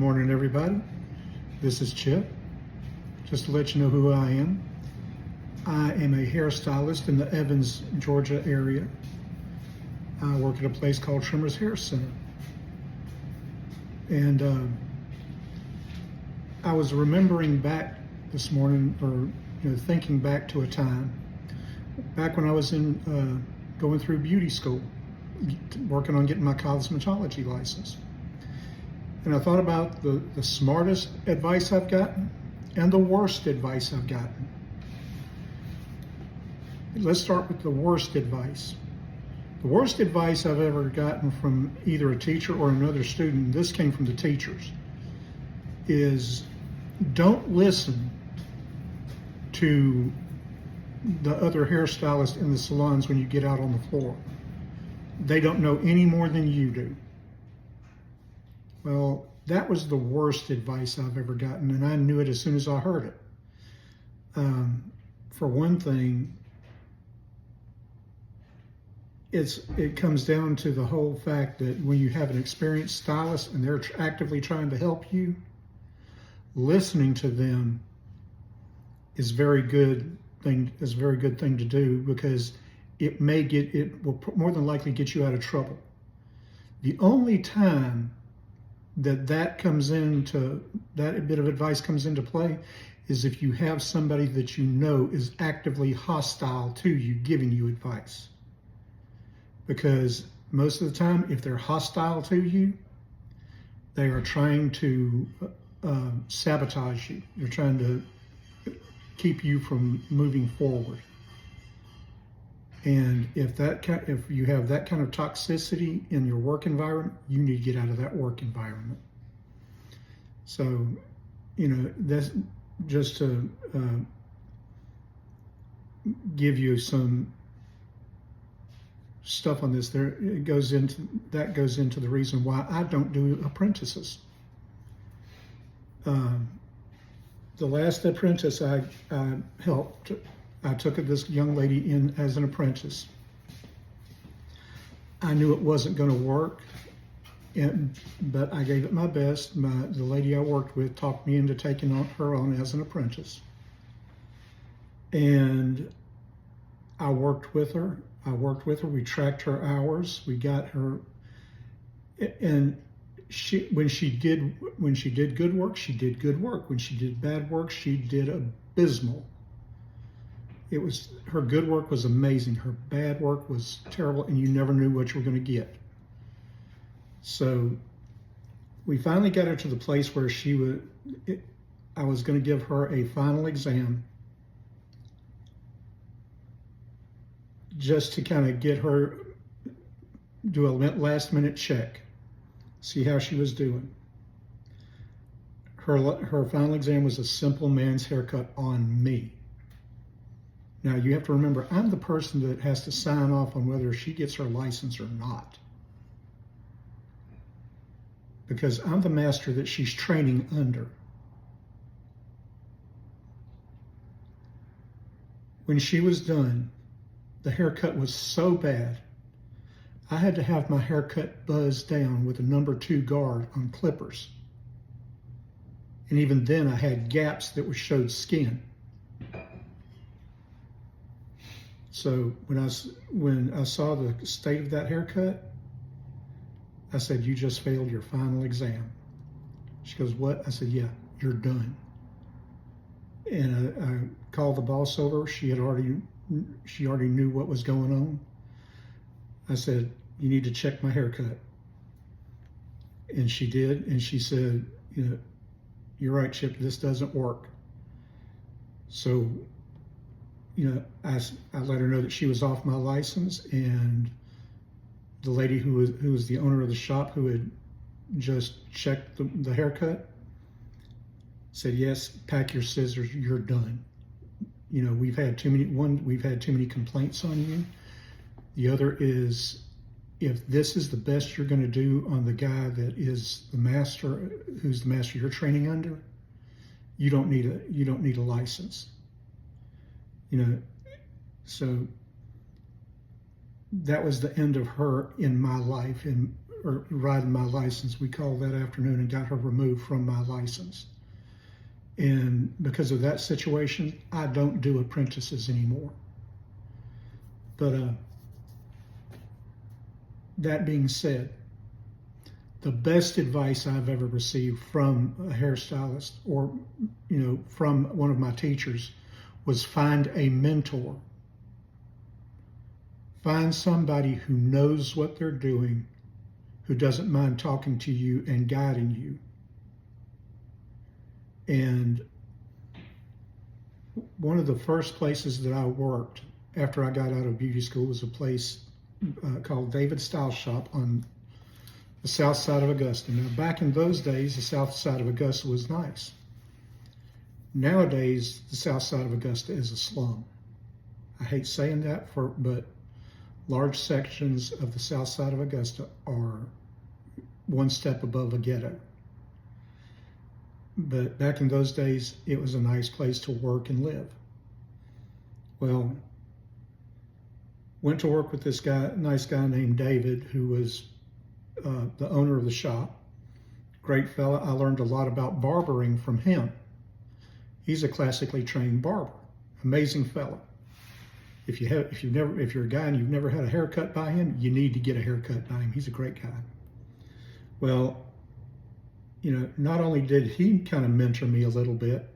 morning, everybody. This is Chip. Just to let you know who I am. I am a hairstylist in the Evans, Georgia area. I work at a place called Trimmers Hair Center. And I was remembering back this morning, or thinking back to a time back when I was going through beauty school, working on getting my cosmetology license. And I thought about the smartest advice I've gotten and the worst advice I've gotten. Let's start with the worst advice. The worst advice I've ever gotten from either a teacher or another student, this came from the teachers, is don't listen to the other hairstylists in the salons when you get out on the floor. They don't know any more than you do. Well, that was the worst advice I've ever gotten, and I knew it as soon as I heard it. For one thing, it comes down to the whole fact that when you have an experienced stylist and they're actively trying to help you, listening to them is a very good thing to do, because it will more than likely get you out of trouble. The only time that bit of advice comes into play is if you have somebody that you know is actively hostile to you giving you advice. Because most of the time, if they're hostile to you, they are trying to sabotage you. They're trying to keep you from moving forward. And if you have that kind of toxicity in your work environment, you need to get out of that work environment. So, that's just to give you some stuff on this. That goes into the reason why I don't do apprentices. The last apprentice I helped, I took this young lady in as an apprentice. I knew it wasn't going to work, but I gave it my best. The lady I worked with talked me into taking her on as an apprentice. And I worked with her. We tracked her hours. We got her, and when she did good work, she did good work. When she did bad work, she did abysmal. Her good work was amazing. Her bad work was terrible, and you never knew what you were going to get. So we finally got her to the place where I was going to give her a final exam, just to kind of get her, do a last minute check, see how she was doing. Her final exam was a simple man's haircut on me. Now, you have to remember, I'm the person that has to sign off on whether she gets her license or not, because I'm the master that she's training under. When she was done, the haircut was so bad, I had to have my haircut buzzed down with a number 2 guard on clippers. And even then, I had gaps that showed skin. So when I saw the state of that haircut, I said, "You just failed your final exam." She goes, "What?" I said, "Yeah, you're done." And I called the boss over. She already knew what was going on. I said, "You need to check my haircut." And she did. And she said, "You're right, Chip, this doesn't work." So, I let her know that she was off my license, and the lady who was the owner of the shop, who had just checked the haircut, said, "Yes, pack your scissors, you're done. We've had too many complaints on you. The other is, if this is the best you're going to do on the guy that is the master, who's the master you're training under, you don't need a license." So that was the end of her in my life, and or riding my license. We called that afternoon and got her removed from my license. And because of that situation, I don't do apprentices anymore. But that being said, the best advice I've ever received from a hairstylist or, from one of my teachers was find a mentor. Find somebody who knows what they're doing, who doesn't mind talking to you and guiding you. And one of the first places that I worked after I got out of beauty school was a place called David Style Shop on the south side of Augusta. Now, back in those days, the south side of Augusta was nice. Nowadays, the south side of Augusta is a slum. I hate saying that, but large sections of the south side of Augusta are one step above a ghetto. But back in those days, it was a nice place to work and live. Well, went to work with this nice guy named David, who was the owner of the shop. Great fella. I learned a lot about barbering from him. He's a classically trained barber. Amazing fella. If you're a guy and you've never had a haircut by him, you need to get a haircut by him. He's a great guy. Well, not only did he kind of mentor me a little bit,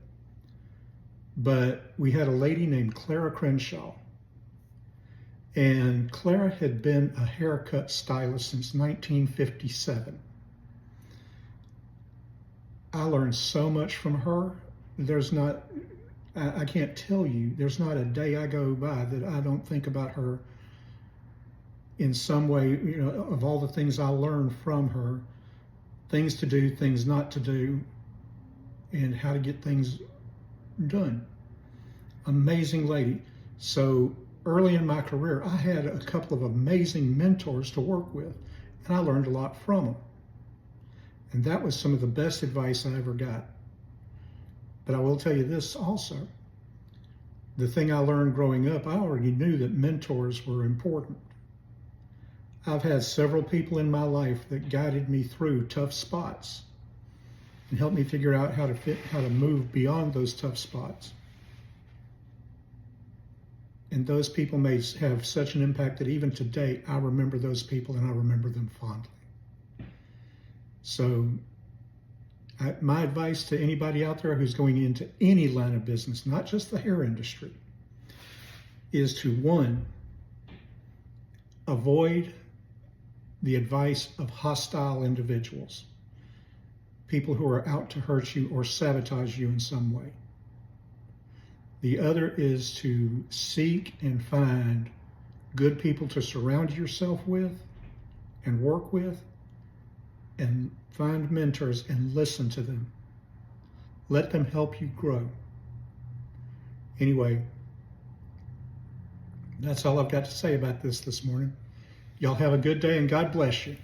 but we had a lady named Clara Crenshaw. And Clara had been a haircut stylist since 1957. I learned so much from her. I can't tell you, there's not a day I go by that I don't think about her in some way, of all the things I learned from her, things to do, things not to do, and how to get things done. Amazing lady. So early in my career, I had a couple of amazing mentors to work with, and I learned a lot from them. And that was some of the best advice I ever got. But I will tell you this also. The thing I learned growing up, I already knew that mentors were important. I've had several people in my life that guided me through tough spots and helped me figure out how to move beyond those tough spots. And those people may have such an impact that even today, I remember those people and I remember them fondly. So my advice to anybody out there who's going into any line of business, not just the hair industry, is to, one, avoid the advice of hostile individuals, people who are out to hurt you or sabotage you in some way. The other is to seek and find good people to surround yourself with and work with, and find mentors and listen to them. Let them help you grow. Anyway, that's all I've got to say about this morning. Y'all have a good day and God bless you.